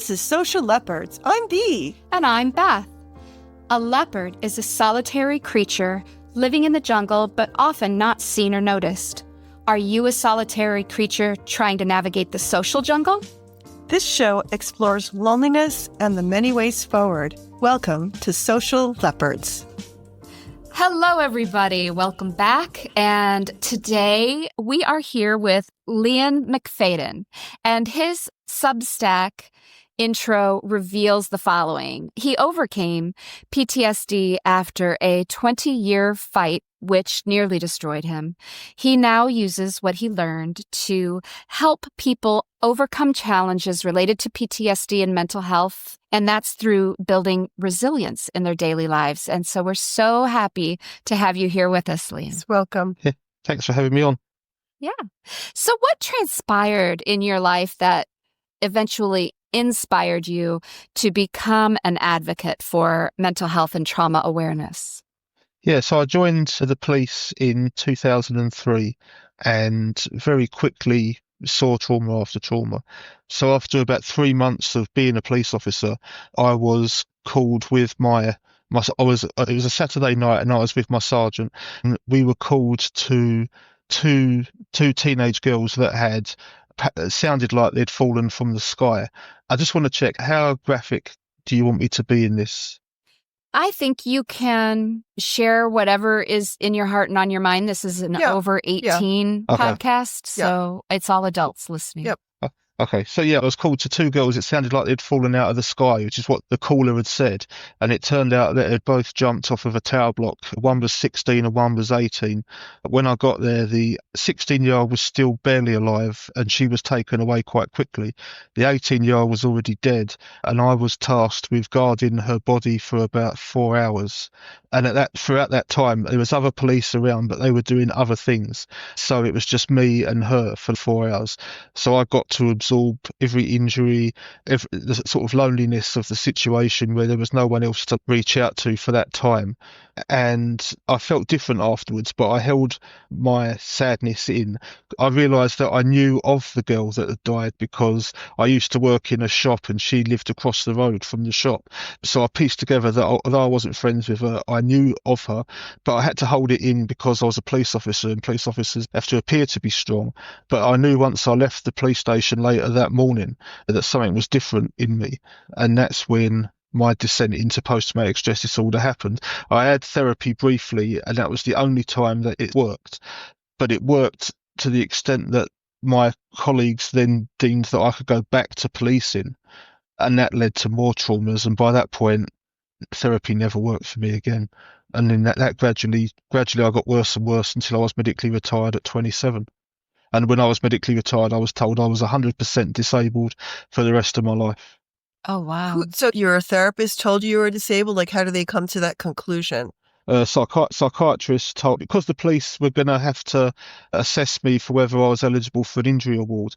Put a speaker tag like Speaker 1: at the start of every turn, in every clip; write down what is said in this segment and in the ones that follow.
Speaker 1: This is Social Leopards. I'm Bea.
Speaker 2: And I'm Beth. A leopard is a solitary creature living in the jungle, but often not seen or noticed. Are you a solitary creature trying to navigate the social jungle?
Speaker 1: This show explores loneliness and the many ways forward. Welcome to Social Leopards.
Speaker 2: Hello, everybody. Welcome back. And today we are here with Macfayden, and his Substack intro reveals the following. He overcame PTSD after a 20-year fight which nearly destroyed him. He now uses what he learned to help people overcome challenges related to PTSD and mental health, and that's through building resilience in their daily lives. And so we're so happy to have you here with us, Liam.
Speaker 1: Welcome.
Speaker 3: Yeah, thanks for having me on.
Speaker 2: Yeah. So what transpired in your life that eventually inspired you to become an advocate for mental health and trauma awareness?
Speaker 3: Yeah, so I joined the police in 2003 and very quickly saw trauma after trauma. So after about 3 months of being a police officer, I was called with it was a Saturday night and I was with my sergeant, and we were called to two teenage girls that sounded like they'd fallen from the sky. I just want to check, how graphic do you want me to be in this?
Speaker 2: I think you can share whatever is in your heart and on your mind. This is an over 18 podcast, so it's all adults listening.
Speaker 1: Yep.
Speaker 3: Okay, so I was called to two girls. It sounded like they'd fallen out of the sky, which is what the caller had said. And it turned out that they'd both jumped off of a tower block. One was 16 and one was 18. When I got there, the 16-year-old was still barely alive and she was taken away quite quickly. The 18-year-old was already dead, and I was tasked with guarding her body for about 4 hours. And throughout that time, there was other police around, but they were doing other things. So it was just me and her for 4 hours. So I got to absorb every injury, the sort of loneliness of the situation where there was no one else to reach out to for that time. And I felt different afterwards, but I held my sadness in. I realised that I knew of the girl that had died because I used to work in a shop and she lived across the road from the shop. So I pieced together that although I wasn't friends with her, I knew of her, but I had to hold it in because I was a police officer and police officers have to appear to be strong. But I knew once I left the police station later that morning that something was different in me, and that's when my descent into post-traumatic stress disorder happened. I had therapy briefly, and that was the only time that it worked. But it worked to the extent that my colleagues then deemed that I could go back to policing, and that led to more traumas. And by that point, therapy never worked for me again. And then that gradually I got worse and worse until I was medically retired at 27. And when I was medically retired, I was told I was 100% disabled for the rest of my life.
Speaker 2: Oh, wow.
Speaker 1: So your therapist told you were disabled? Like, how do they come to that conclusion?
Speaker 3: Psychiatrists told, because the police were going to have to assess me for whether I was eligible for an injury award.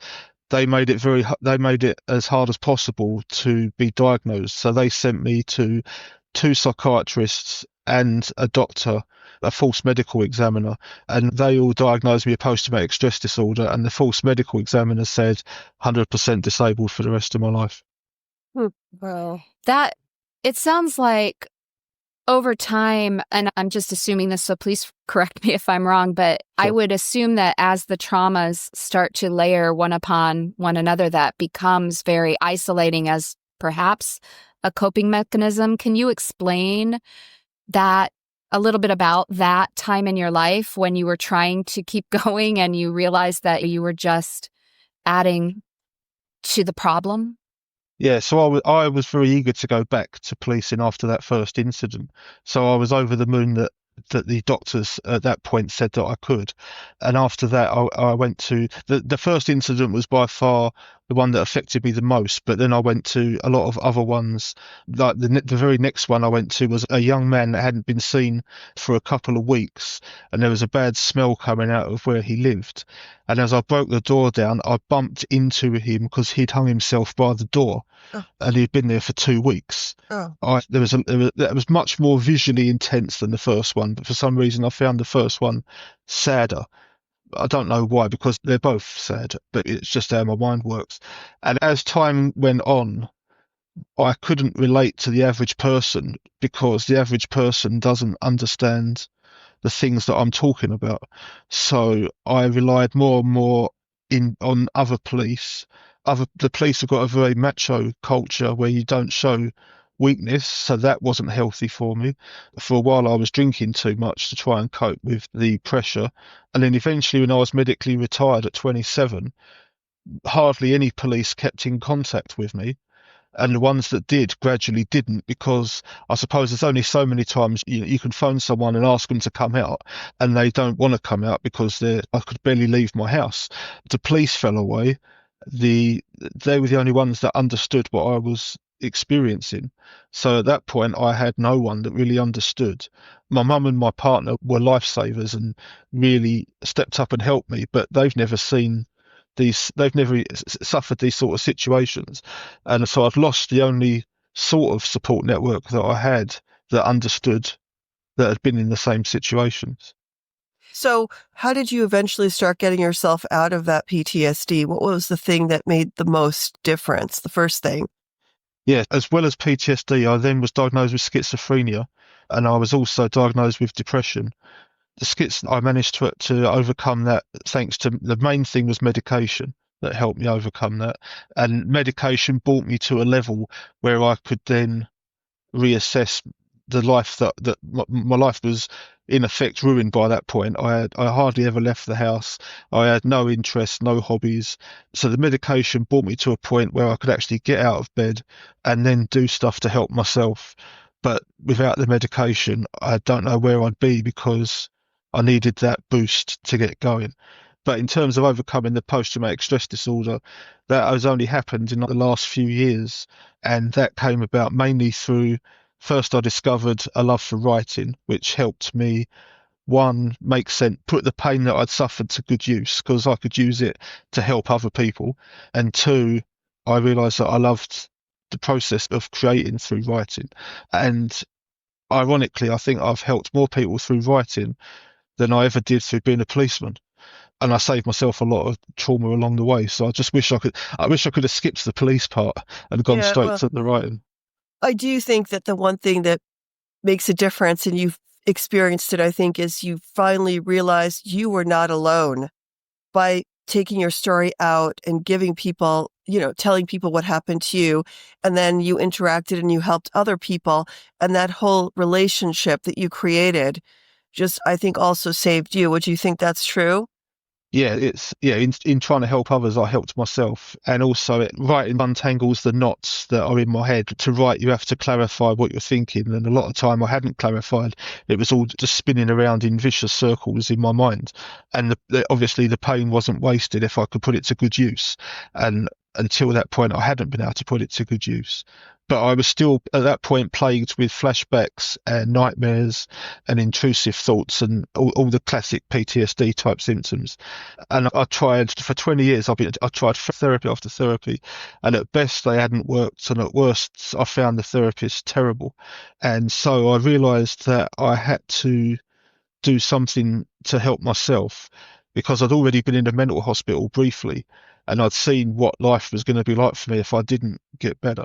Speaker 3: They made it as hard as possible to be diagnosed. So they sent me to two psychiatrists and a doctor, a false medical examiner, and they all diagnosed me with post-traumatic stress disorder, and the false medical examiner said 100% disabled for the rest of my life.
Speaker 1: Wow.
Speaker 2: It sounds like over time, and I'm just assuming this, so please correct me if I'm wrong, but
Speaker 3: Sure.
Speaker 2: I would assume that as the traumas start to layer one upon one another, that becomes very isolating as perhaps a coping mechanism. Can you explain that a little bit about that time in your life when you were trying to keep going and you realized that you were just adding to the problem?
Speaker 3: Yeah, so I was very eager to go back to policing after that first incident. So I was over the moon that the doctors at that point said that I could. And after that, I went to the first incident was by far the one that affected me the most. But then I went to a lot of other ones. Like the very next one I went to was a young man that hadn't been seen for a couple of weeks, and there was a bad smell coming out of where he lived. And as I broke the door down, I bumped into him because he'd hung himself by the door, and he'd been there for 2 weeks. That was much more visually intense than the first one, but for some reason I found the first one sadder. I don't know why, because they're both sad, but it's just how my mind works. And as time went on, I couldn't relate to the average person because the average person doesn't understand the things that I'm talking about. So I relied more and more in on other police. The police have got a very macho culture where you don't show weakness, so that wasn't healthy for me. For a while, I was drinking too much to try and cope with the pressure, and then eventually, when I was medically retired at 27, hardly any police kept in contact with me, and the ones that did gradually didn't, because I suppose there's only so many times you can phone someone and ask them to come out and they don't want to come out because I could barely leave my house. The police fell away. They were the only ones that understood what I was experiencing. So at that point, I had no one that really understood. My mum and my partner were lifesavers and really stepped up and helped me, but they've never suffered these sort of situations. And so I've lost the only sort of support network that I had that understood, that had been in the same situations.
Speaker 1: So, how did you eventually start getting yourself out of that PTSD? What was the thing that made the most difference? The first thing?
Speaker 3: Yeah, as well as PTSD, I then was diagnosed with schizophrenia, and I was also diagnosed with depression. I managed to overcome that thanks to, the main thing was medication that helped me overcome that. And medication brought me to a level where I could then reassess the life that my life was in effect ruined by that point. I hardly ever left the house. I had no interest, no hobbies. So the medication brought me to a point where I could actually get out of bed and then do stuff to help myself. But without the medication, I don't know where I'd be, because I needed that boost to get going. But in terms of overcoming the post-traumatic stress disorder, that has only happened in the last few years. And that came about mainly through, first I discovered a love for writing, which helped me, one, make sense, put the pain that I'd suffered to good use, because I could use it to help other people. And two, I realized that I loved the process of creating through writing. And ironically, I think I've helped more people through writing than I ever did through being a policeman. And I saved myself a lot of trauma along the way. So I wish I could have skipped the police part and gone
Speaker 1: Yeah,
Speaker 3: straight
Speaker 1: well,
Speaker 3: to the writing.
Speaker 1: I do think that the one thing that makes a difference, and you've experienced it, I think, is you finally realized you were not alone by taking your story out and giving people, telling people what happened to you. And then you interacted and you helped other people. And that whole relationship that you created just, I think, also saved you. Would you think that's true?
Speaker 3: In trying to help others, I helped myself. And also, writing untangles the knots that are in my head. To write, you have to clarify what you're thinking, and a lot of time I hadn't clarified. It was all just spinning around in vicious circles in my mind. And obviously the pain wasn't wasted if I could put it to good use. And until that point, I hadn't been able to put it to good use. But I was still at that point plagued with flashbacks and nightmares and intrusive thoughts and all the classic PTSD type symptoms. And I tried for 20 years. I tried therapy after therapy, and at best they hadn't worked, and at worst I found the therapist terrible. And so I realised that I had to do something to help myself, because I'd already been in a mental hospital briefly, and I'd seen what life was going to be like for me if I didn't get better.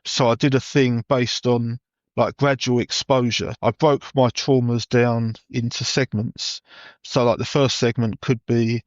Speaker 3: So I did a thing based on like gradual exposure. I broke my traumas down into segments. So like the first segment could be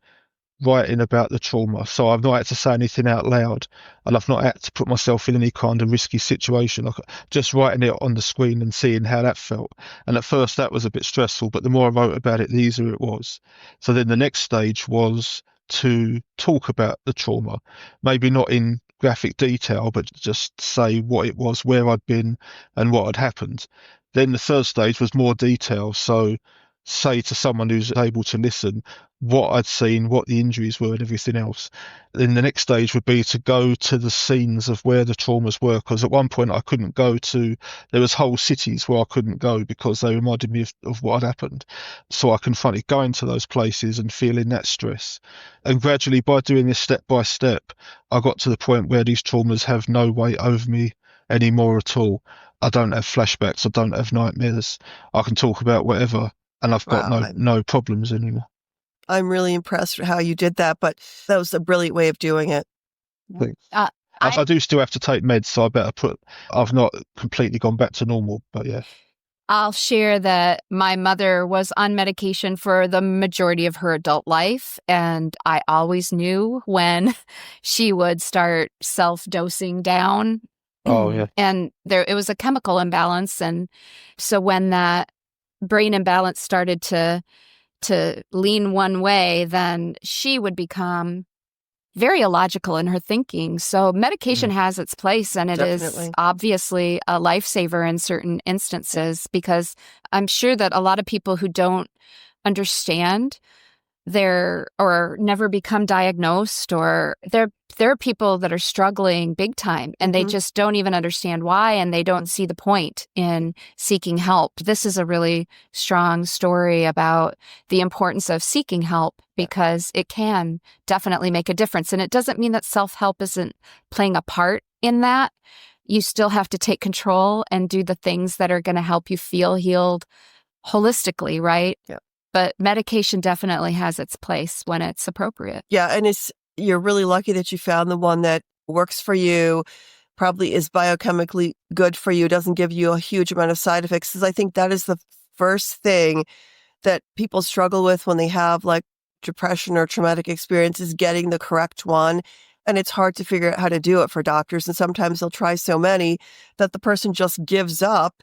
Speaker 3: writing about the trauma. So I've not had to say anything out loud, and I've not had to put myself in any kind of risky situation. Like just writing it on the screen and seeing how that felt. And at first that was a bit stressful, but the more I wrote about it, the easier it was. So then the next stage was to talk about the trauma, maybe not in graphic detail, but just say what it was, where I'd been, and what had happened. Then the third stage was more detail. So say to someone who's able to listen what I'd seen, what the injuries were, and everything else. Then the next stage would be to go to the scenes of where the traumas were, because at one point I couldn't go to, there was whole cities where I couldn't go because they reminded me of what had happened. So I confronted going to those places and feeling that stress. And gradually, by doing this step by step, I got to the point where these traumas have no weight over me anymore at all. I don't have flashbacks. I don't have nightmares. I can talk about whatever, and I've got
Speaker 1: Wow.
Speaker 3: no problems anymore.
Speaker 1: I'm really impressed with how you did that, but that was a brilliant way of doing it.
Speaker 3: Thanks. I do still have to take meds, so I've not completely gone back to normal, but yeah.
Speaker 2: I'll share that my mother was on medication for the majority of her adult life, and I always knew when she would start self-dosing down.
Speaker 3: Oh, yeah.
Speaker 2: And it was a chemical imbalance, and so when that brain imbalance started to lean one way, then she would become very illogical in her thinking. So medication has its place, and it
Speaker 1: Definitely.
Speaker 2: is obviously a lifesaver in certain instances, because I'm sure that a lot of people who don't understand or never become diagnosed, or there are people that are struggling big time and they just don't even understand why, and they don't see the point in seeking help. This is a really strong story about the importance of seeking help, because it can definitely make a difference. And it doesn't mean that self-help isn't playing a part in that. You still have to take control and do the things that are going to help you feel healed holistically, right?
Speaker 1: Yeah.
Speaker 2: But medication definitely has its place when it's appropriate.
Speaker 1: Yeah, and you're really lucky that you found the one that works for you, probably is biochemically good for you, doesn't give you a huge amount of side effects. Because I think that is the first thing that people struggle with when they have like depression or traumatic experience, is getting the correct one. And it's hard to figure out how to do it for doctors. And sometimes they'll try so many that the person just gives up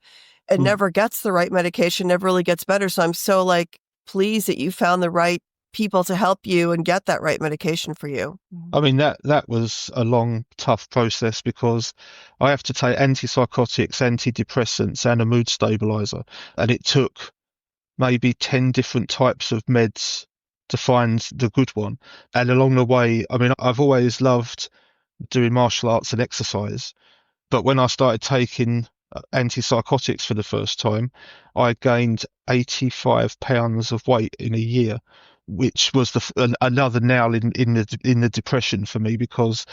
Speaker 1: and never gets the right medication, never really gets better. So I'm so pleased that you found the right people to help you and get that right medication for you.
Speaker 3: I mean, that was a long, tough process, because I have to take antipsychotics, antidepressants, and a mood stabilizer. And it took maybe 10 different types of meds to find the good one. And along the way, I mean, I've always loved doing martial arts and exercise. But when I started taking antipsychotics for the first time, I gained 85 pounds of weight in a year, which was another nail in the depression for me, because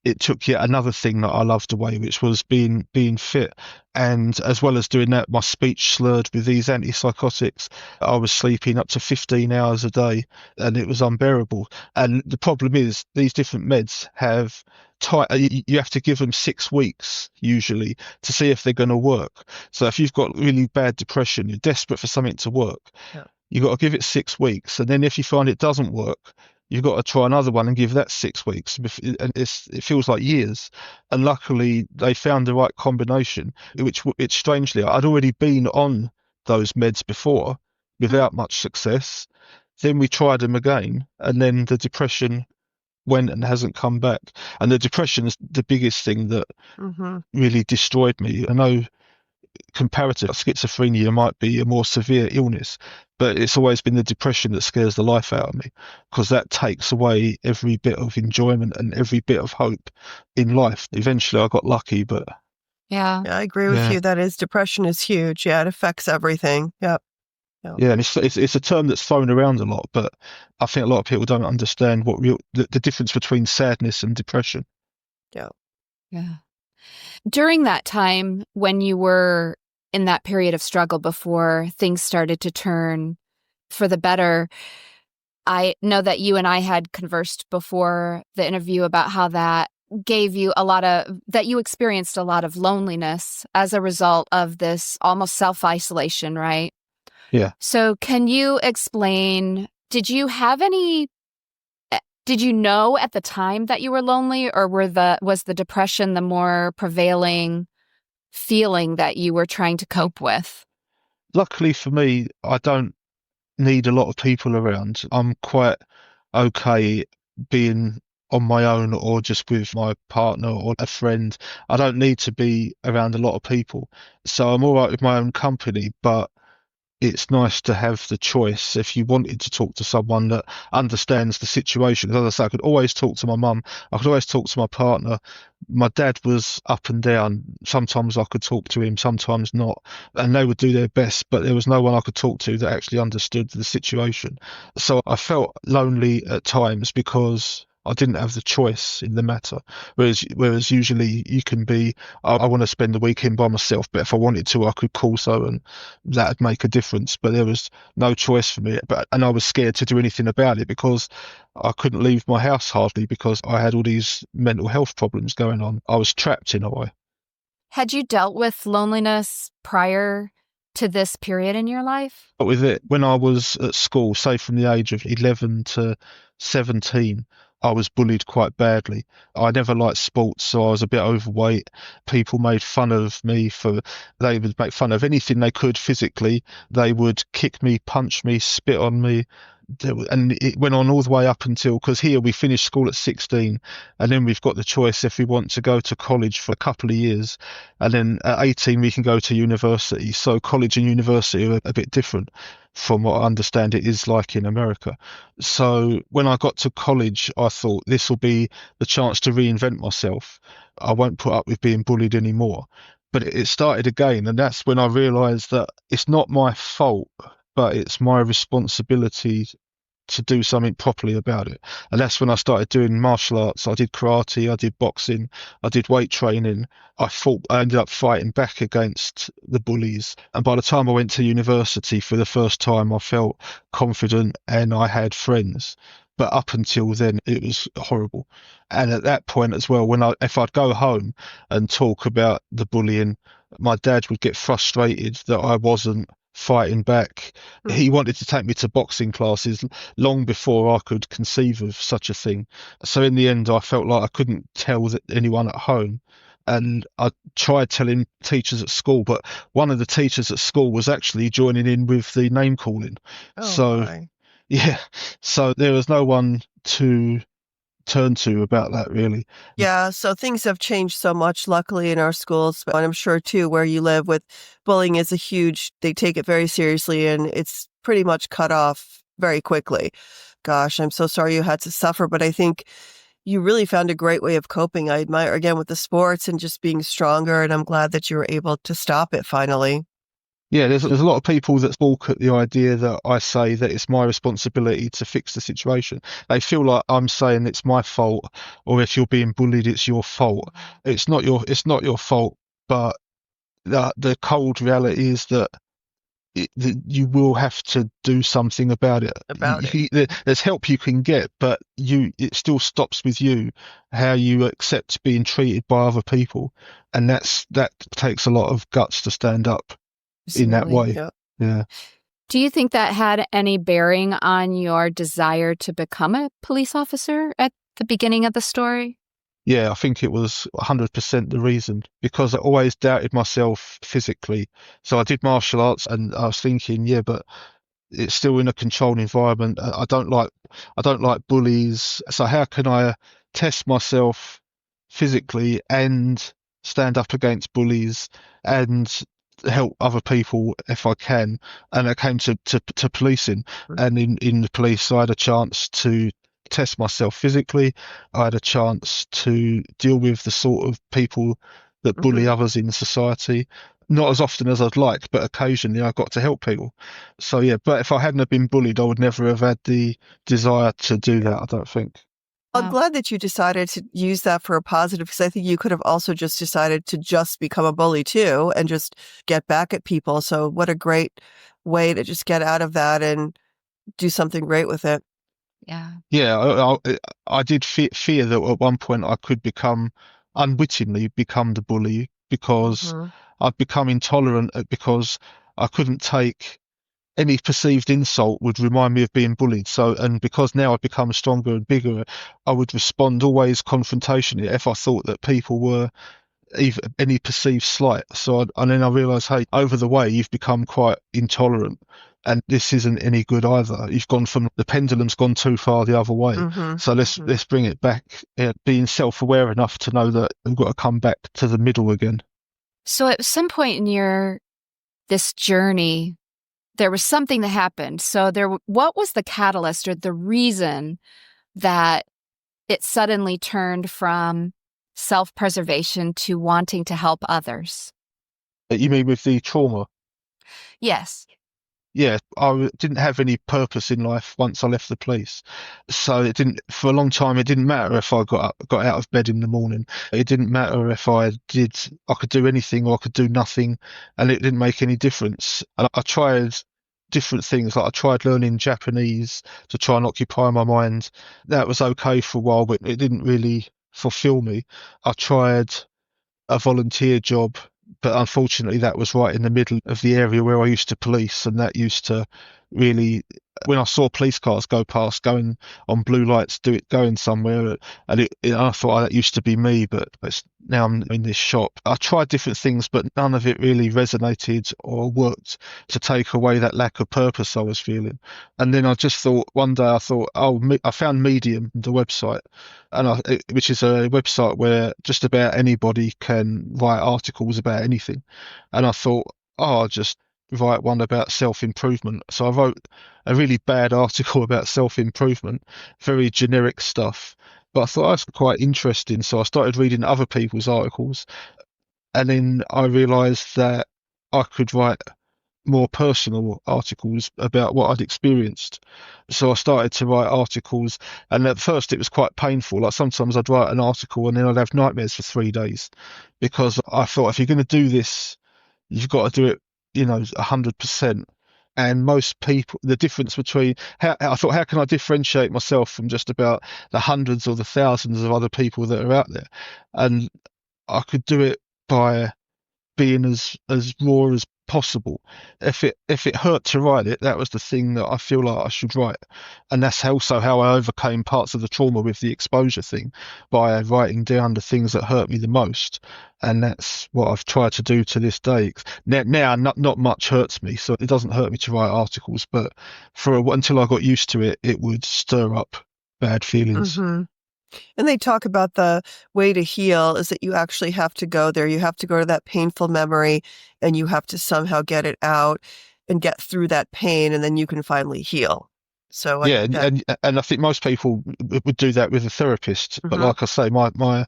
Speaker 3: it took yet another thing that I loved away, which was being fit. And as well as doing that, my speech slurred with these antipsychotics. I was sleeping up to 15 hours a day, and it was unbearable. And the problem is, these different meds have you have to give them 6 weeks usually to see if they're going to work. So if you've got really bad depression, you're desperate for something to work.
Speaker 1: Yeah.
Speaker 3: You've got to give it 6 weeks, and then if you find it doesn't work, you've got to try another one and give that 6 weeks. And it feels like years. And luckily, they found the right combination, which strangely, I'd already been on those meds before without much success. Then we tried them again, and then the depression went and hasn't come back. And the depression is the biggest thing that really destroyed me. I know comparative schizophrenia might be a more severe illness, but it's always been the depression that scares the life out of me, because that takes away every bit of enjoyment and every bit of hope in life. Eventually I got lucky, but
Speaker 2: Yeah,
Speaker 1: I agree with you. Depression is huge. Yeah, it affects everything. Yep.
Speaker 3: Yeah, and it's a term that's thrown around a lot, but I think a lot of people don't understand the difference between sadness and depression.
Speaker 1: Yeah.
Speaker 2: During that time, when you were in that period of struggle before things started to turn for the better, I know that you and I had conversed before the interview about how that gave you that you experienced a lot of loneliness as a result of this almost self-isolation, right?
Speaker 3: Yeah.
Speaker 2: So can you explain, did you know at the time that you were lonely, or was the depression the more prevailing feeling that you were trying to cope with?
Speaker 3: Luckily for me, I don't need a lot of people around. I'm quite okay being on my own, or just with my partner or a friend. I don't need to be around a lot of people. So I'm all right with my own company, but it's nice to have the choice if you wanted to talk to someone that understands the situation. As I say, I could always talk to my mum. I could always talk to my partner. My dad was up and down. Sometimes I could talk to him, sometimes not. And they would do their best, but there was no one I could talk to that actually understood the situation. So I felt lonely at times because I didn't have the choice in the matter. Whereas usually you can be, I want to spend the weekend by myself, but if I wanted to, I could call so, and that'd make a difference. But there was no choice for me. And I was scared to do anything about it because I couldn't leave my house hardly because I had all these mental health problems going on. I was trapped in a way.
Speaker 2: Had you dealt with loneliness prior to this period in your life?
Speaker 3: But with it, when I was at school, say from the age of 11 to 17, I was bullied quite badly. I never liked sports, so I was a bit overweight. People made fun of me they would make fun of anything they could physically. They would kick me, punch me, spit on me. And it went on all the way up until, because here we finished school at 16, and then we've got the choice if we want to go to college for a couple of years, and then at 18 we can go to university. So college and university are a bit different from what I understand it is like in America. So when I got to college, I thought this will be the chance to reinvent myself. I won't put up with being bullied anymore. But it started again, and that's when I realized that it's not my fault, but it's my responsibility to do something properly about it. And that's when I started doing martial arts. I did karate, I did boxing, I did weight training. I ended up fighting back against the bullies. And by the time I went to university for the first time, I felt confident and I had friends. But up until then, it was horrible. And at that point as well, if I'd go home and talk about the bullying, my dad would get frustrated that I wasn't fighting back. He wanted to take me to boxing classes long before I could conceive of such a thing. So in the end, I felt like I couldn't tell anyone at home. And I tried telling teachers at school, but one of the teachers at school was actually joining in with the name calling.
Speaker 1: My.
Speaker 3: Yeah, so there was no one to turn to about that, really.
Speaker 1: Yeah, so things have changed so much, luckily, in our schools. And I'm sure, too, where you live with bullying is they take it very seriously, and it's pretty much cut off very quickly. Gosh, I'm so sorry you had to suffer, but I think you really found a great way of coping. I admire, again, with the sports and just being stronger, and I'm glad that you were able to stop it finally.
Speaker 3: Yeah, there's a lot of people that balk at the idea that I say that it's my responsibility to fix the situation. They feel like I'm saying it's my fault, or if you're being bullied, it's your fault. It's not your fault, but the cold reality is that that you will have to do something about it. There's help you can get, but it still stops with you, how you accept being treated by other people, and that takes a lot of guts to stand up in that way.
Speaker 1: Yeah.
Speaker 3: Yeah.
Speaker 2: Do you think that had any bearing on your desire to become a police officer at the beginning of the story?
Speaker 3: Yeah, I think it was 100% the reason, because I always doubted myself physically. So I did martial arts, and I was thinking, yeah, but it's still in a controlled environment. I don't like bullies. So how can I test myself physically and stand up against bullies and help other people if I can? And I came to policing, and in the police, I had a chance to test myself physically. I had a chance to deal with the sort of people that bully others in society. Not as often as I'd like, but occasionally I got to help people. So yeah, but if I hadn't have been bullied, I would never have had the desire to do that, I don't think.
Speaker 1: I'm glad that you decided to use that for a positive, because I think you could have also just decided to just become a bully too and just get back at people. So what a great way to just get out of that and do something great with it.
Speaker 2: Yeah.
Speaker 3: Yeah, I did fear that at one point I could unwittingly become the bully, because I'd become intolerant because I couldn't take any perceived insult would remind me of being bullied. So, and because now I've become stronger and bigger, I would respond always confrontationally if I thought that people were even any perceived slight. And then I realised, hey, over the way, you've become quite intolerant. And this isn't any good either. The pendulum's gone too far the other way. So let's bring it back. Being self-aware enough to know that we've got to come back to the middle again.
Speaker 2: So at some point in this journey, there was something that happened. So what was the catalyst or the reason that it suddenly turned from self-preservation to wanting to help others?
Speaker 3: You mean with the trauma?
Speaker 2: Yes.
Speaker 3: yeah, didn't have any purpose in life once I left the police. So it didn't, for a long time, it didn't matter if I got out of bed in the morning. It didn't matter if I could do anything or I could do nothing, and it didn't make any difference. And I tried different things, like I tried learning Japanese to try and occupy my mind. That was okay for a while, but it didn't really fulfill me. I tried a volunteer job, but unfortunately, that was right in the middle of the area where I used to police, and that used to really. When I saw police cars go past, going on blue lights, going somewhere, and I thought, oh, that used to be me, but now I'm in this shop. I tried different things, but none of it really resonated or worked to take away that lack of purpose I was feeling. And then I just thought, one day I thought, oh, I found Medium, the website, which is a website where just about anybody can write articles about anything. And I thought, oh, I'll just write one about self-improvement. So I wrote a really bad article about self-improvement, very generic stuff. But I thought that's quite interesting. So I started reading other people's articles. And then I realized that I could write more personal articles about what I'd experienced. So I started to write articles, and at first it was quite painful. Like sometimes I'd write an article and then I'd have nightmares for 3 days because I thought if you're going to do this, you've got to do it, 100%. And most people, the difference between I thought, how can I differentiate myself from just about the hundreds or the thousands of other people that are out there? And I could do it by being as raw as possible. If it hurt to write it, that was the thing that I feel like I should write, and that's also how I overcame parts of the trauma with the exposure thing, by writing down the things that hurt me the most. And that's what I've tried to do to this day. Now not much hurts me, so it doesn't hurt me to write articles, but until I got used to it, it would stir up bad feelings.
Speaker 1: Mm-hmm. And they talk about the way to heal is that you actually have to go there. You have to go to that painful memory and you have to somehow get it out and get through that pain, and then you can finally heal. So
Speaker 3: Yeah, and I think most people would do that with a therapist. But like I say, my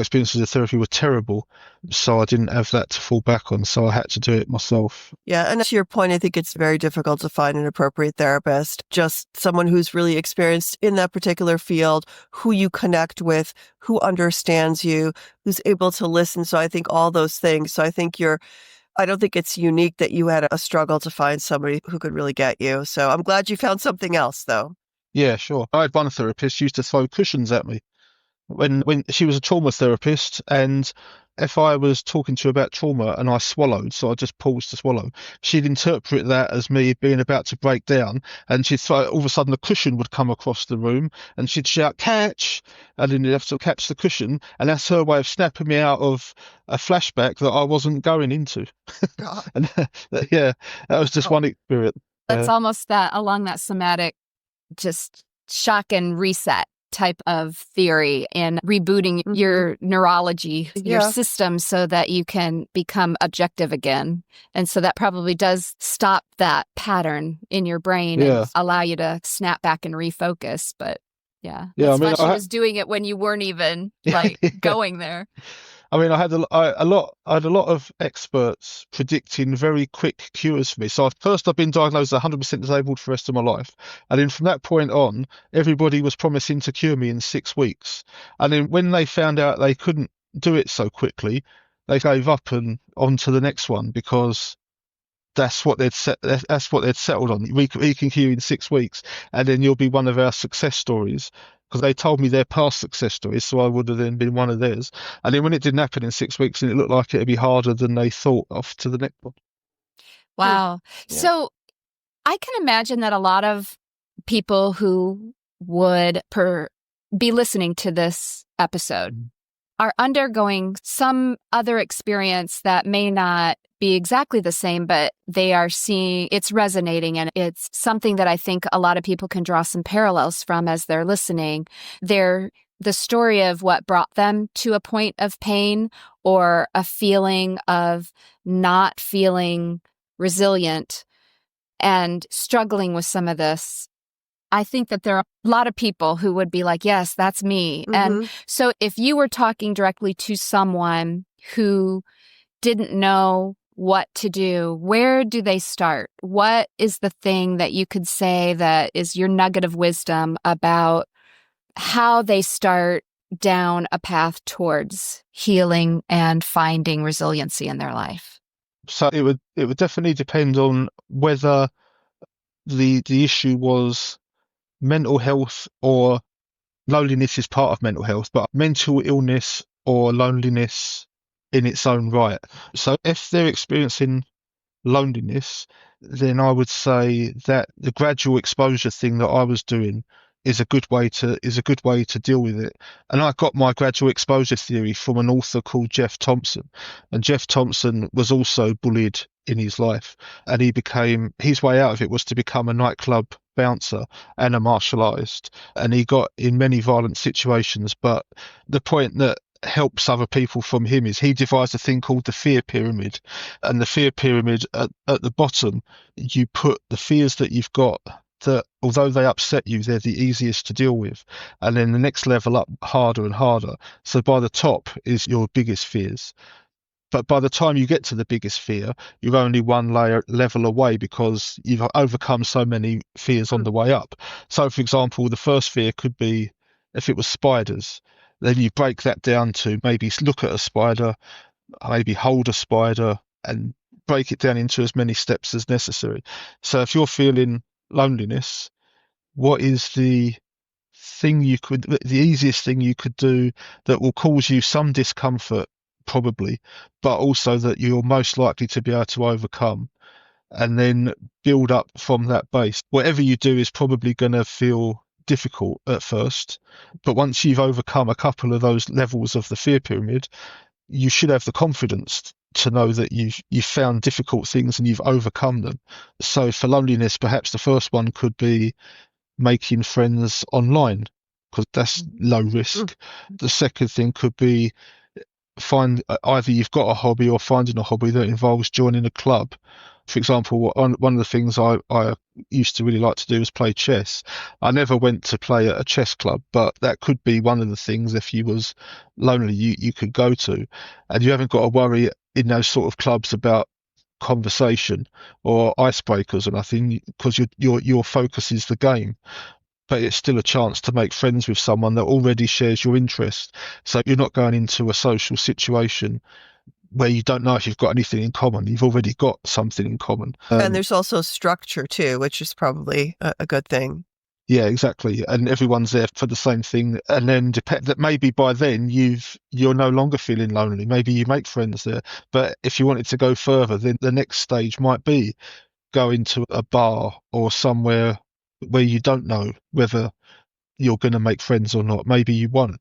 Speaker 3: experience with the therapy were terrible, so I didn't have that to fall back on. So I had to do it myself.
Speaker 1: Yeah, and to your point, I think it's very difficult to find an appropriate therapist, just someone who's really experienced in that particular field, who you connect with, who understands you, who's able to listen. So I think all those things. So I don't think it's unique that you had a struggle to find somebody who could really get you. So I'm glad you found something else, though.
Speaker 3: Yeah, sure. I had one therapist used to throw cushions at me when she was a trauma therapist, and if I was talking to her about trauma and I swallowed, so I just paused to swallow, she'd interpret that as me being about to break down, and she'd throw, all of a sudden a cushion would come across the room, and she'd shout, "Catch!" And then you'd have to catch the cushion, and that's her way of snapping me out of a flashback that I wasn't going into. And yeah, that was just one experience.
Speaker 2: That's almost that along that somatic, just shock and reset type of theory in rebooting your neurology, your system, so that you can become objective again. And so that probably does stop that pattern in your brain and allow you to snap back and refocus. But it's fun. She was doing it when you weren't even going there.
Speaker 3: I mean, I had a lot of experts predicting very quick cures for me. So I've been diagnosed 100% disabled for the rest of my life, and then from that point on, everybody was promising to cure me in 6 weeks. And then when they found out they couldn't do it so quickly, they gave up and on to the next one, because that's what they'd settled on. We can cure you in 6 weeks, and then you'll be one of our success stories. Because they told me their past success stories, so I would have then been one of theirs. And then when it didn't happen in 6 weeks, and it looked like it'd be harder than they thought, off to the next one.
Speaker 2: Wow. Yeah. So I can imagine that a lot of people who would be listening to this episode are undergoing some other experience that may not be exactly the same, but they are seeing it's resonating, and it's something that I think a lot of people can draw some parallels from as they're listening. The story of what brought them to a point of pain or a feeling of not feeling resilient and struggling with some of this. I think that there are a lot of people who would be like, yes, that's me. And so if you were talking directly to someone who didn't know what to do, where do they start? What is the thing that you could say that is your nugget of wisdom about how they start down a path towards healing and finding resiliency in their life?
Speaker 3: So it would definitely depend on whether the issue was mental health, or loneliness is part of mental health, but mental illness or loneliness in its own right. So if they're experiencing loneliness, then I would say that the gradual exposure thing that I was doing is a good way to deal with it. And I got my gradual exposure theory from an author called Jeff Thompson. And Jeff Thompson was also bullied in his life, and his way out of it was to become a nightclub bouncer and a martial artist. And he got in many violent situations, but the point that helps other people from him is he devised a thing called the fear pyramid. And the fear pyramid, at the bottom, you put the fears that you've got, that although they upset you, they're the easiest to deal with. And then the next level up, harder and harder. So by the top is your biggest fears. But by the time you get to the biggest fear, you're only one level away, because you've overcome so many fears on the way up. So, for example, the first fear could be, if it was spiders, then you break that down to maybe look at a spider, maybe hold a spider, and break it down into as many steps as necessary. So if you're feeling loneliness, what is the easiest thing you could do that will cause you some discomfort, probably, but also that you're most likely to be able to overcome, and then build up from that base. Whatever you do is probably going to feel difficult at first, but once you've overcome a couple of those levels of the fear pyramid, you should have the confidence to know that you've found difficult things and you've overcome them. So for loneliness, perhaps the first one could be making friends online, because that's low risk. The second thing could be find either you've got a hobby or finding a hobby that involves joining a club. For example, one of the things I used to really like to do was play chess. I never went to play at a chess club, but that could be one of the things, if you was lonely, you could go to. And you haven't got to worry in those sort of clubs about conversation or icebreakers or nothing, because your focus is the game. But it's still a chance to make friends with someone that already shares your interest. So you're not going into a social situation where you don't know if you've got anything in common. You've already got something in common.
Speaker 1: And there's also structure too, which is probably a good thing.
Speaker 3: Yeah, exactly. And everyone's there for the same thing. And then that maybe by then you're no longer feeling lonely. Maybe you make friends there. But if you wanted to go further, then the next stage might be going to a bar or somewhere where you don't know whether you're going to make friends or not. Maybe you won't.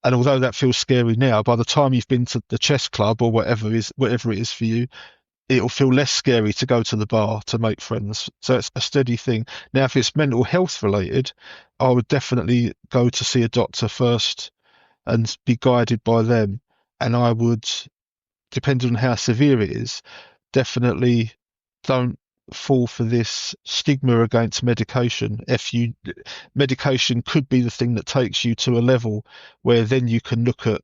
Speaker 3: And although that feels scary now, by the time you've been to the chess club or whatever it is for you, it'll feel less scary to go to the bar to make friends. So it's a steady thing. Now, if it's mental health related, I would definitely go to see a doctor first and be guided by them. And I would, depending on how severe it is, definitely don't fall for this stigma against medication. Medication could be the thing that takes you to a level where then you can look at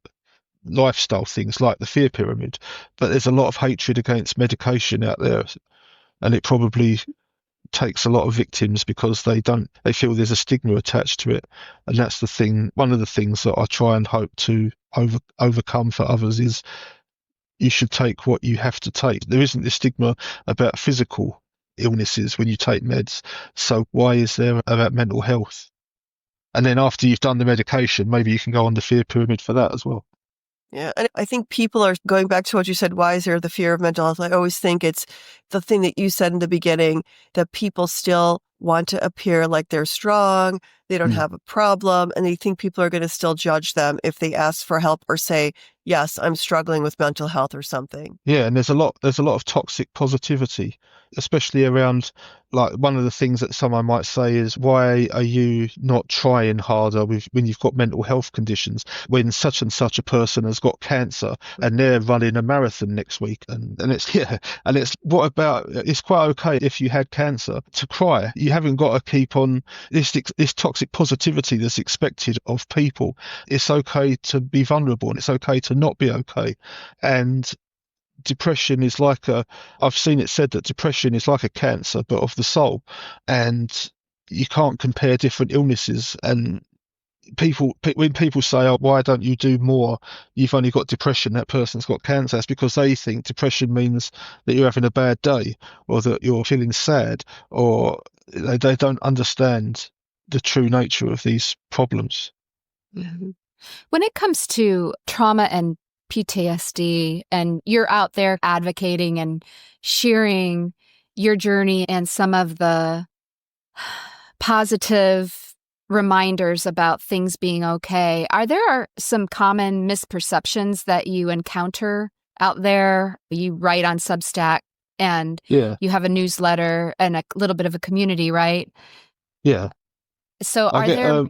Speaker 3: lifestyle things like the fear pyramid. But there's a lot of hatred against medication out there, and it probably takes a lot of victims because they feel there's a stigma attached to it. And that's the thing. One of the things that I try and hope to overcome for others is you should take what you have to take. There isn't this stigma about physical illnesses when you take meds. So why is there about mental health? And then after you've done the medication, maybe you can go on the fear pyramid for that as well.
Speaker 1: Yeah. And I think people are going back to what you said. Why is there the fear of mental health? I always think it's the thing that you said in the beginning, that people still want to appear like they're strong. They don't have a problem. And they think people are going to still judge them if they ask for help or say, yes, I'm struggling with mental health or something.
Speaker 3: Yeah. And there's a lot of toxic positivity, especially around, like, one of the things that someone might say is, why are you not trying harder when you've got mental health conditions, when such and such a person has got cancer and they're running a marathon next week? And it's what about, it's quite okay if you had cancer to cry. You haven't got to keep on this toxic positivity that's expected of people. It's okay to be vulnerable, and it's okay to not be okay. And depression is like I've seen it said that depression is like a cancer, but of the soul. And you can't compare different illnesses. And when people say, "Oh, why don't you do more? You've only got depression. That person's got cancer." That's because they think depression means that you're having a bad day, or that you're feeling sad, or they don't understand the true nature of these problems.
Speaker 1: Mm-hmm.
Speaker 2: When it comes to trauma and PTSD, and you're out there advocating and sharing your journey and some of the positive reminders about things being okay, are there some common misperceptions that you encounter out there? You write on Substack and
Speaker 3: Yeah,
Speaker 2: you have a newsletter and a little bit of a community, right?
Speaker 3: yeah.
Speaker 2: So
Speaker 3: I
Speaker 2: are
Speaker 3: get
Speaker 2: there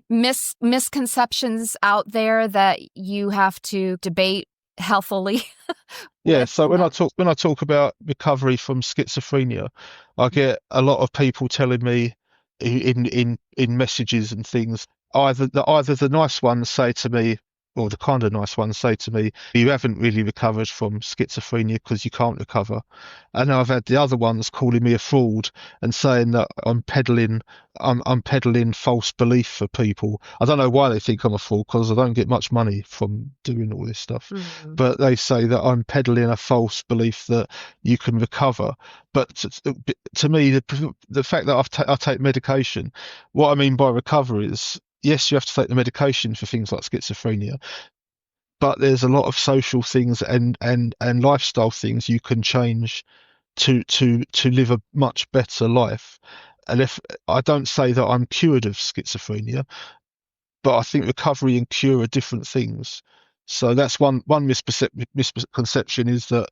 Speaker 2: misconceptions out there that you have to debate healthily
Speaker 3: Yeah,
Speaker 2: with?
Speaker 3: so when I talk about recovery from schizophrenia, I get a lot of people telling me in messages and things, either the nice ones say to me, or the kind of nice ones say to me, you haven't really recovered from schizophrenia because you can't recover. And I've had the other ones calling me a fraud and saying that I'm peddling false belief for people. I don't know why they think I'm a fraud, because I don't get much money from doing all this stuff,
Speaker 1: Mm-hmm.
Speaker 3: but they say that I'm peddling a false belief that you can recover. But to me, the fact that I take medication, what I mean by recovery is, yes, you have to take the medication for things like schizophrenia, but there's a lot of social things and lifestyle things you can change to live a much better life. And if I don't say that I'm cured of schizophrenia, but I think recovery and cure are different things. So that's one misconception, is that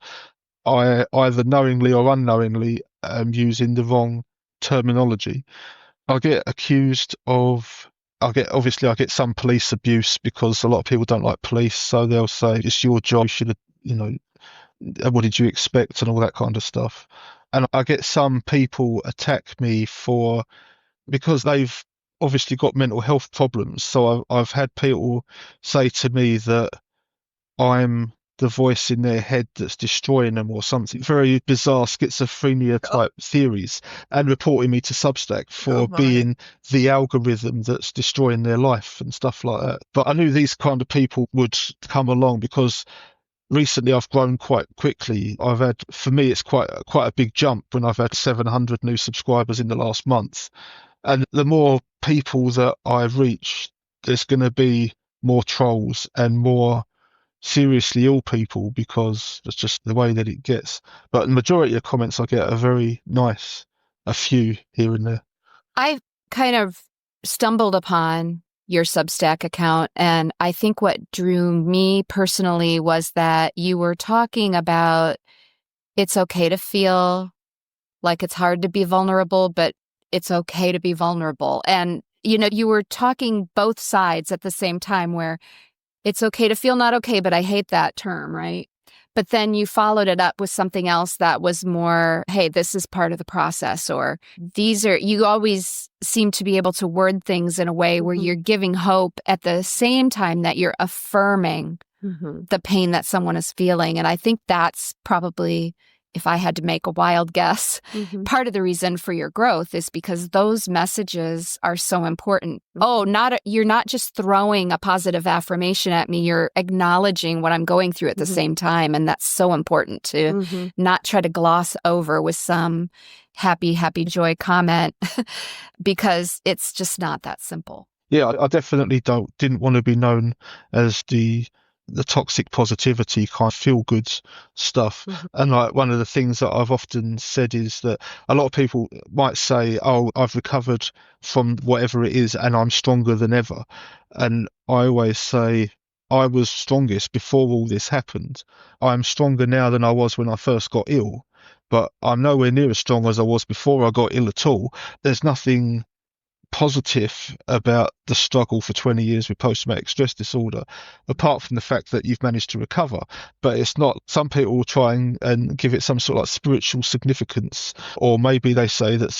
Speaker 3: I either knowingly or unknowingly am using the wrong terminology. I get accused of. I get some police abuse because a lot of people don't like police, so they'll say it's your job. You should have, what did you expect, and all that kind of stuff. And I get some people attack me because they've obviously got mental health problems. So I've had people say to me that I'm the voice in their head that's destroying them, or something very bizarre schizophrenia type theories, and reporting me to Substack
Speaker 1: Oh
Speaker 3: for
Speaker 1: my.
Speaker 3: being the algorithm that's destroying their life and stuff like that. But I knew these kind of people would come along because recently I've grown quite quickly. For me, it's quite a big jump when I've had 700 new subscribers in the last month. And the more people that I reach, there's going to be more trolls and more seriously ill people, because that's just the way that it gets. But the majority of comments I get are very nice, a few here and there.
Speaker 2: I kind of stumbled upon your Substack account, and I think what drew me personally was that you were talking about it's okay to feel like it's hard to be vulnerable, but it's okay to be vulnerable. And, you were talking both sides at the same time, where it's okay to feel not okay, but I hate that term, right? But then you followed it up with something else that was more, hey, this is part of the process, or you always seem to be able to word things in a way where
Speaker 1: Mm-hmm.
Speaker 2: you're giving hope at the same time that you're affirming
Speaker 1: Mm-hmm.
Speaker 2: the pain that someone is feeling. And I think that's probably, if I had to make a wild guess,
Speaker 1: Mm-hmm.
Speaker 2: part of the reason for your growth is because those messages are so important. Oh, you're not just throwing a positive affirmation at me, you're acknowledging what I'm going through at the
Speaker 1: Mm-hmm.
Speaker 2: same time. And that's so important to
Speaker 1: Mm-hmm.
Speaker 2: not try to gloss over with some happy joy comment because it's just not that simple.
Speaker 3: Yeah, I definitely didn't want to be known as the toxic positivity kind of feel good stuff.
Speaker 1: Mm-hmm.
Speaker 3: And like, one of the things that I've often said is that a lot of people might say, "Oh, I've recovered from whatever it is and I'm stronger than ever." And I always say, I was strongest before all this happened. I'm stronger now than I was when I first got ill, but I'm nowhere near as strong as I was before I got ill at all. There's nothing positive about the struggle for 20 years with post-traumatic stress disorder, apart from the fact that you've managed to recover. But it's not, some people will try and give it some sort of like spiritual significance, or maybe they say that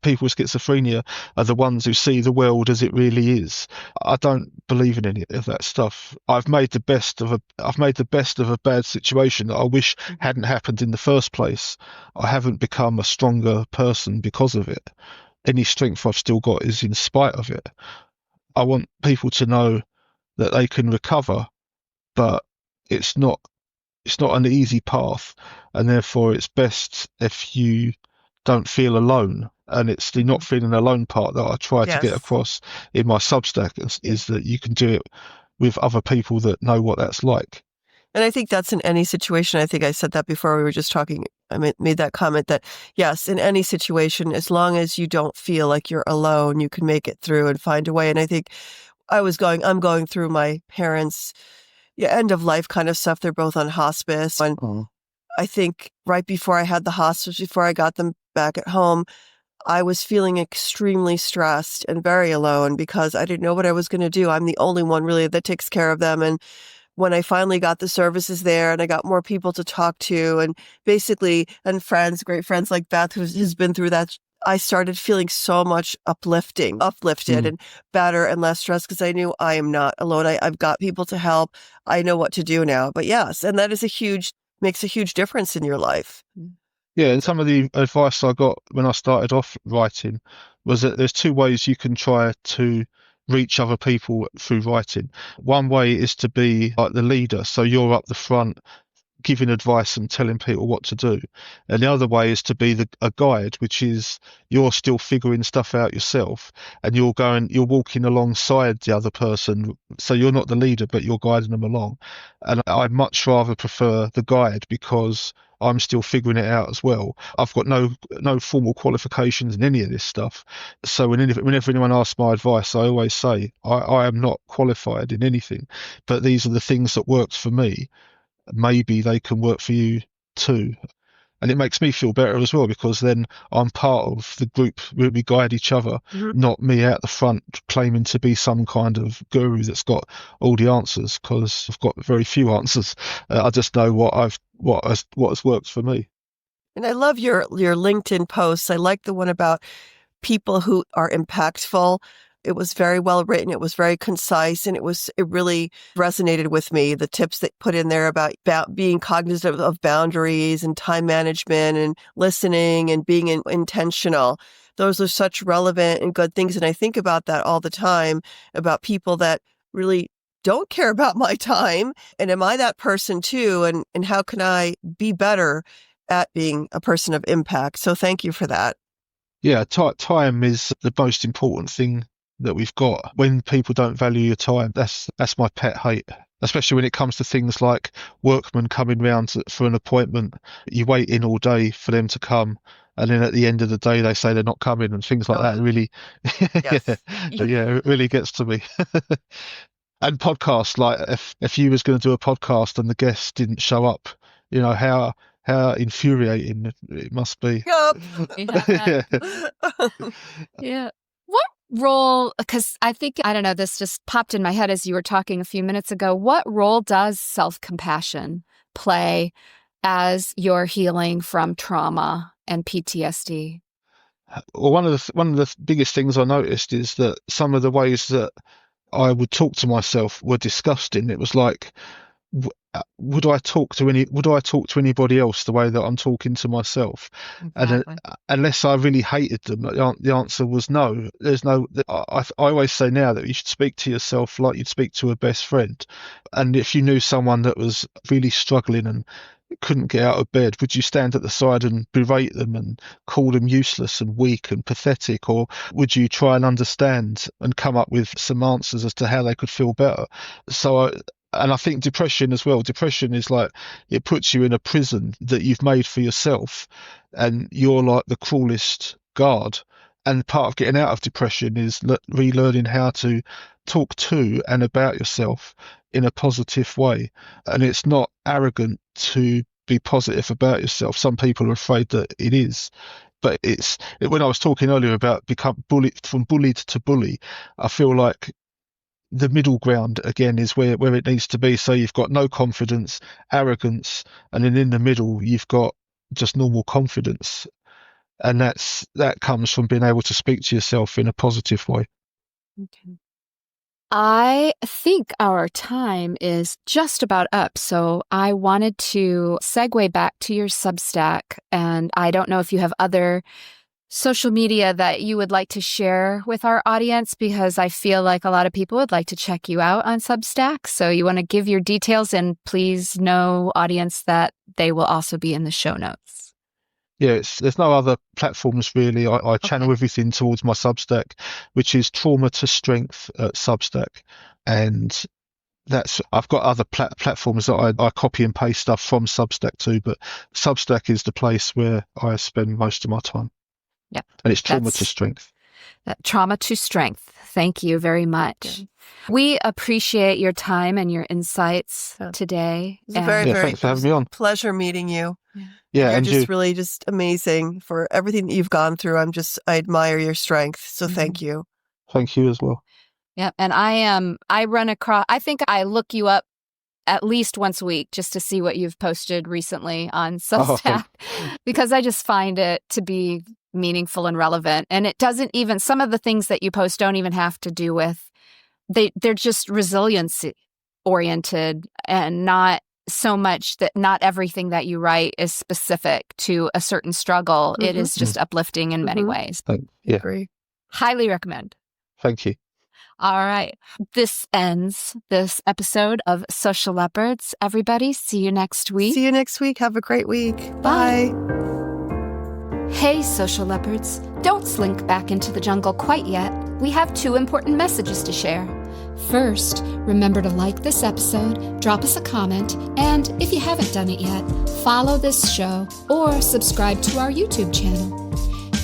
Speaker 3: people with schizophrenia are the ones who see the world as it really is. I don't believe in any of that stuff. I've made the best of a bad situation that I wish hadn't happened in the first place. I haven't become a stronger person because of it. Any strength I've still got is in spite of it. I want people to know that they can recover, but it's not an easy path, and therefore it's best if you don't feel alone. And it's the not feeling alone part that I try to get
Speaker 1: Yes.
Speaker 3: across in my Substack, is that you can do it with other people that know what that's like.
Speaker 1: And I think that's in any situation. I think I said that before we were just talking. I made that comment that, yes, in any situation, as long as you don't feel like you're alone, you can make it through and find a way. And I think I'm going through my parents' end of life kind of stuff. They're both on hospice. And I think right before I had the hospice, before I got them back at home, I was feeling extremely stressed and very alone because I didn't know what I was going to do. I'm the only one really that takes care of them. And when I finally got the services there and I got more people to talk to and great friends like Beth, who's been through that, I started feeling so much uplifted and better and less stressed because I knew I am not alone. I've got people to help. I know what to do now. But yes, and that makes a huge difference in your life.
Speaker 3: Yeah, and some of the advice I got when I started off writing was that there's two ways you can try to reach other people through writing. One way is to be like the leader, so you're up the front giving advice and telling people what to do. And the other way is to be a guide, which is you're still figuring stuff out yourself and you're walking alongside the other person. So you're not the leader, but you're guiding them along. And I much rather prefer the guide because I'm still figuring it out as well. I've got no formal qualifications in any of this stuff. So whenever anyone asks my advice, I always say I am not qualified in anything, but these are the things that worked for me. Maybe they can work for you too. And it makes me feel better as well because then I'm part of the group where we guide each other, not me out the front claiming to be some kind of guru that's got all the answers, because I've got very few answers. I just know what has worked for me.
Speaker 1: And I love your LinkedIn posts. I like the one about people who are impactful. It was very well written. It was very concise, and it really resonated with me. The tips that put in there about being cognizant of boundaries and time management and listening and being intentional. Those are such relevant and good things. And I think about that all the time, about people that really don't care about my time. And am I that person too? And how can I be better at being a person of impact? So thank you for that.
Speaker 3: Yeah, time is the most important thing that we've got. When people don't value your time, that's my pet hate, especially when it comes to things like workmen coming round for an appointment. You wait in all day for them to come, and then at the end of the day they say they're not coming, and things like that really
Speaker 1: Yes.
Speaker 3: yeah, it really gets to me. And podcasts, like if you was going to do a podcast and the guest didn't show up, how infuriating it must be.
Speaker 1: Yep.
Speaker 2: Yeah. What role, because I don't know, this just popped in my head as you were talking a few minutes ago. What role does self-compassion play as you're healing from trauma and PTSD?
Speaker 3: Well, one of the biggest things I noticed is that some of the ways that I would talk to myself were disgusting. It was like, would I talk to anybody else the way that I'm talking to myself?
Speaker 2: Exactly.
Speaker 3: And unless I really hated them, the answer was no. There's no. I always say now that you should speak to yourself like you'd speak to a best friend. And if you knew someone that was really struggling and couldn't get out of bed, would you stand at the side and berate them and call them useless and weak and pathetic, or would you try and understand and come up with some answers as to how they could feel better? And I think depression as well. Depression is like, it puts you in a prison that you've made for yourself, and you're like the cruelest guard. And part of getting out of depression is relearning how to talk to and about yourself in a positive way. And it's not arrogant to be positive about yourself. Some people are afraid that it is, But when I was talking earlier about from bullied to bully, I feel like the middle ground again is where it needs to be. So you've got no confidence, arrogance, and then in the middle you've got just normal confidence. And that comes from being able to speak to yourself in a positive way.
Speaker 2: Okay. I think our time is just about up, so I wanted to segue back to your Substack, and I don't know if you have other social media that you would like to share with our audience, because I feel like a lot of people would like to check you out on Substack. So you want to give your details, and please know, audience, that they will also be in the show notes.
Speaker 3: Yeah, there's no other platforms really. I channel everything towards my Substack, which is Trauma to Strength at Substack. And I've got other platforms that I copy and paste stuff from Substack too, but Substack is the place where I spend most of my time.
Speaker 2: Yep.
Speaker 3: And it's Trauma to Strength.
Speaker 2: Trauma to Strength. Thank you very much. Yeah. We appreciate your time and your insights today.
Speaker 1: It was very
Speaker 3: thanks for having me on.
Speaker 1: Pleasure meeting you.
Speaker 3: Yeah,
Speaker 1: You're just really just amazing for everything that you've gone through. I admire your strength. So thank you.
Speaker 3: Thank you as well.
Speaker 2: Yeah. And I think I look you up at least once a week just to see what you've posted recently on Substack, because I just find it to be meaningful and relevant. And it doesn't even, some of the things that you post don't even have to do with, they're just resiliency oriented, and not so much that not everything that you write is specific to a certain struggle. It is just uplifting in many ways.
Speaker 3: Yeah.
Speaker 1: Agree.
Speaker 2: Highly recommend.
Speaker 3: Thank you.
Speaker 2: All right. This ends this episode of Social Leopards. Everybody, see you next week.
Speaker 1: See you next week. Have a great week. Bye.
Speaker 2: Hey, Social Leopards. Don't slink back into the jungle quite yet. We have 2 important messages to share. First, remember to like this episode, drop us a comment, and if you haven't done it yet, follow this show or subscribe to our YouTube channel.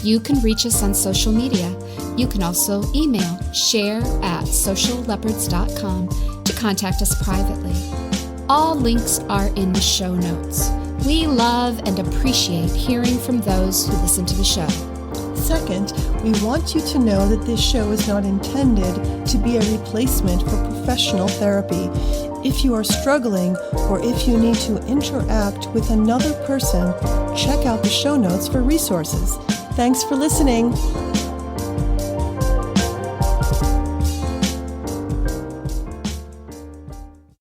Speaker 2: You can reach us on social media. You can also email share@socialleopards.com to contact us privately. All links are in the show notes. We love and appreciate hearing from those who listen to the show.
Speaker 1: Second, we want you to know that this show is not intended to be a replacement for professional therapy. If you are struggling or if you need to interact with another person, check out the show notes for resources. Thanks for listening.